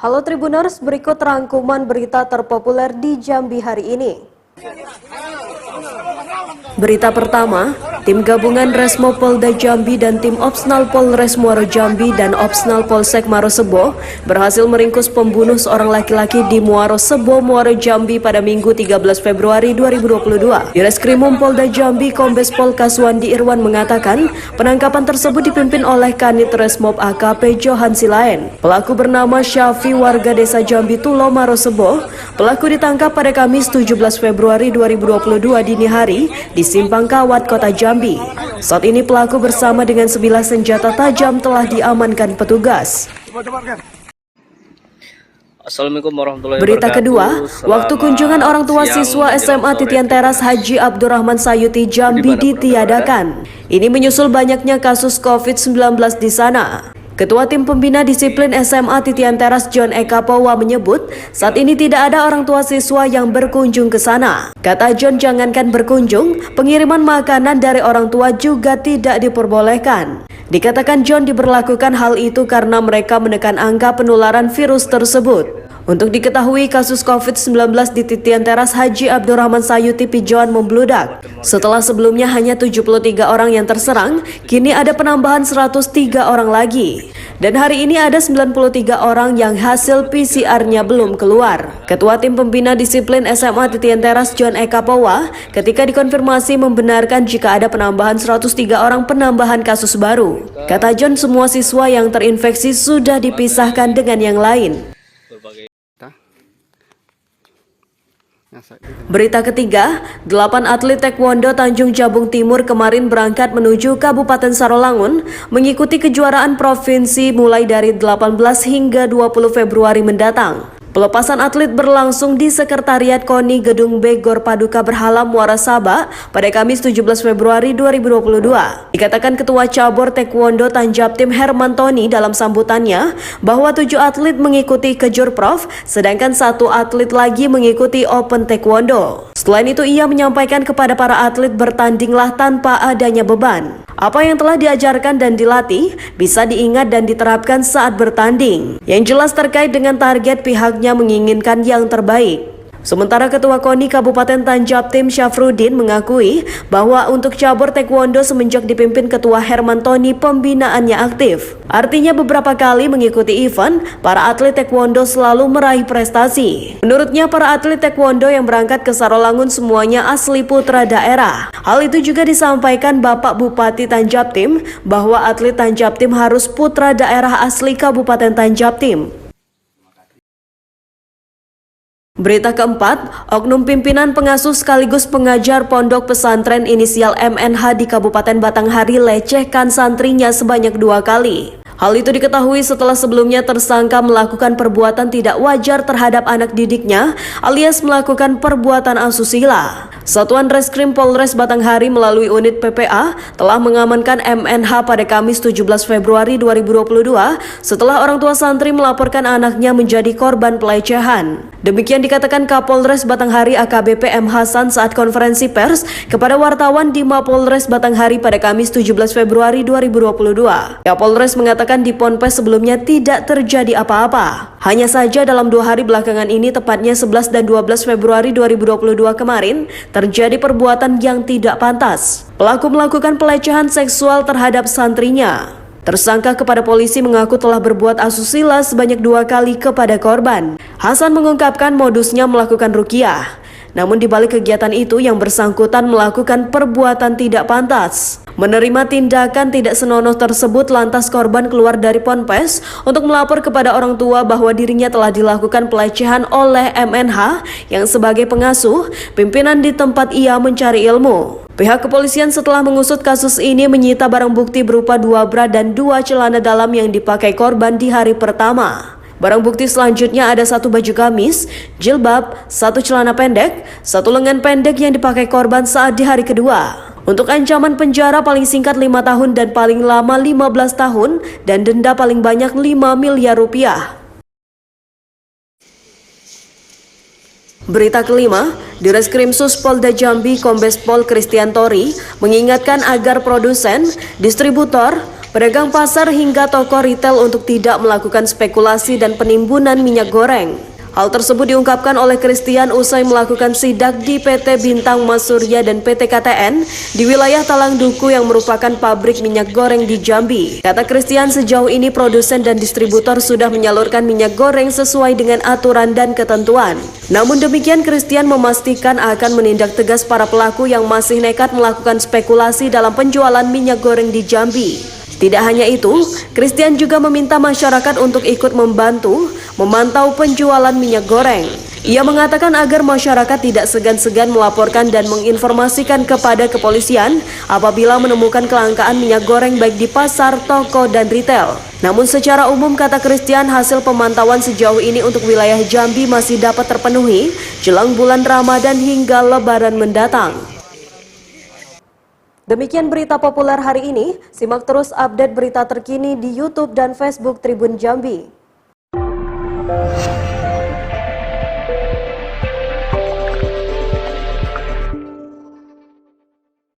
Halo Tribuners, berikut rangkuman berita terpopuler di Jambi hari ini. Berita pertama, tim gabungan Resmo Polda Jambi dan tim Opsnal Polres Muaro Jambi dan Opsnal Polsek Muaro Sebo berhasil meringkus pembunuh seorang laki-laki di Muaro Sebo, Muaro Jambi pada Minggu 13 Februari 2022. Di Reskrimum Polda Jambi, Kombes Pol Kaswandi Irwan mengatakan penangkapan tersebut dipimpin oleh Kanit Resmob AKP Johan Silaen. Pelaku bernama Syafi, warga desa Jambi Tulo, Muaro Sebo. Pelaku ditangkap pada Kamis 17 Februari 2022 dini hari di Simpang Kawat, Kota Jambi. Saat ini pelaku bersama dengan sebilah senjata tajam telah diamankan petugas. Assalamualaikum warahmatullahi Berita wabarakatuh. kedua, waktu kunjungan orang tua siswa SMA Titian Teras Haji Abdurrahman Sayuti Jambi ditiadakan. Ini menyusul banyaknya kasus COVID-19 di sana. Ketua Tim Pembina Disiplin SMA Titian Teras John Eka Powa menyebut saat ini tidak ada orang tua siswa yang berkunjung ke sana. Kata John, jangankan berkunjung, pengiriman makanan dari orang tua juga tidak diperbolehkan. Dikatakan John diberlakukan hal itu karena mereka menekan angka penularan virus tersebut. Untuk diketahui, kasus COVID-19 di Titian Teras Haji Abdurrahman Sayuti Pijoan membludak. Setelah sebelumnya hanya 73 orang yang terserang, kini ada penambahan 103 orang lagi. Dan hari ini ada 93 orang yang hasil PCR-nya belum keluar. Ketua Tim Pembina Disiplin SMA Titian Teras John Eka Powa ketika dikonfirmasi membenarkan jika ada penambahan 103 orang penambahan kasus baru. Kata John, semua siswa yang terinfeksi sudah dipisahkan dengan yang lain. Berita ketiga, 8 atlet Taekwondo Tanjung Jabung Timur kemarin berangkat menuju Kabupaten Sarolangun mengikuti kejuaraan provinsi mulai dari 18 hingga 20 Februari mendatang. Pelepasan atlet berlangsung di Sekretariat KONI Gedung B Gor Paduka Berhala Muara Sabak pada Kamis 17 Februari 2022. Dikatakan Ketua Cabur Taekwondo Tanjabtim Herman Tony dalam sambutannya bahwa 7 atlet mengikuti Kejurprov, sedangkan 1 atlet lagi mengikuti Open Taekwondo. Selain itu, ia menyampaikan kepada para atlet bertandinglah tanpa adanya beban. Apa yang telah diajarkan dan dilatih bisa diingat dan diterapkan saat bertanding. Yang jelas terkait dengan target, pihaknya menginginkan yang terbaik. Sementara Ketua KONI Kabupaten Tanjabtim Syafruddin mengakui bahwa untuk cabur taekwondo semenjak dipimpin Ketua Herman Tony pembinaannya aktif. Artinya beberapa kali mengikuti event, para atlet taekwondo selalu meraih prestasi. Menurutnya para atlet taekwondo yang berangkat ke Sarolangun semuanya asli putra daerah. Hal itu juga disampaikan Bapak Bupati Tanjabtim bahwa atlet Tanjabtim harus putra daerah asli Kabupaten Tanjabtim. Berita keempat, oknum pimpinan pengasuh sekaligus pengajar pondok pesantren inisial MNH di Kabupaten Batanghari lecehkan santrinya sebanyak 2 kali. Hal itu diketahui setelah sebelumnya tersangka melakukan perbuatan tidak wajar terhadap anak didiknya alias melakukan perbuatan asusila. Satuan Reskrim Polres Batanghari melalui unit PPA telah mengamankan MNH pada Kamis 17 Februari 2022 setelah orang tua santri melaporkan anaknya menjadi korban pelecehan. Demikian dikatakan Kapolres Batanghari AKBP M. Hasan saat konferensi pers kepada wartawan di Mapolres Batanghari pada Kamis 17 Februari 2022. Kapolres mengatakan di Ponpes sebelumnya tidak terjadi apa-apa. Hanya saja dalam 2 hari belakangan ini, tepatnya 11 dan 12 Februari 2022 kemarin, terjadi perbuatan yang tidak pantas. Pelaku melakukan pelecehan seksual terhadap santrinya. Tersangka kepada polisi mengaku telah berbuat asusila sebanyak 2 kali kepada korban. Hasan mengungkapkan modusnya melakukan ruqyah. Namun di balik kegiatan itu yang bersangkutan melakukan perbuatan tidak pantas. Menerima tindakan tidak senonoh tersebut, lantas korban keluar dari Ponpes untuk melapor kepada orang tua bahwa dirinya telah dilakukan pelecehan oleh MNH yang sebagai pengasuh pimpinan di tempat ia mencari ilmu. Pihak kepolisian setelah mengusut kasus ini menyita barang bukti berupa 2 bra dan 2 celana dalam yang dipakai korban di hari pertama. Barang bukti selanjutnya ada 1 baju gamis, jilbab, 1 celana pendek, 1 lengan pendek yang dipakai korban saat di hari kedua. Untuk ancaman penjara paling singkat 5 tahun dan paling lama 15 tahun dan denda paling banyak 5 miliar rupiah. Berita kelima, di Reskrimsus Polda Jambi Kombes Pol Kristiantori mengingatkan agar produsen, distributor, pedagang pasar hingga toko retail untuk tidak melakukan spekulasi dan penimbunan minyak goreng. Hal tersebut diungkapkan oleh Christian usai melakukan sidak di PT Bintang Mas Surya dan PT KTN di wilayah Talang Duku yang merupakan pabrik minyak goreng di Jambi. Kata Christian, sejauh ini produsen dan distributor sudah menyalurkan minyak goreng sesuai dengan aturan dan ketentuan. Namun demikian, Christian memastikan akan menindak tegas para pelaku yang masih nekat melakukan spekulasi dalam penjualan minyak goreng di Jambi. Tidak hanya itu, Christian juga meminta masyarakat untuk ikut membantu memantau penjualan minyak goreng. Ia mengatakan agar masyarakat tidak segan-segan melaporkan dan menginformasikan kepada kepolisian apabila menemukan kelangkaan minyak goreng baik di pasar, toko, dan retail. Namun secara umum, kata Christian, hasil pemantauan sejauh ini untuk wilayah Jambi masih dapat terpenuhi jelang bulan Ramadan hingga Lebaran mendatang. Demikian berita populer hari ini. Simak terus update berita terkini di YouTube dan Facebook Tribun Jambi.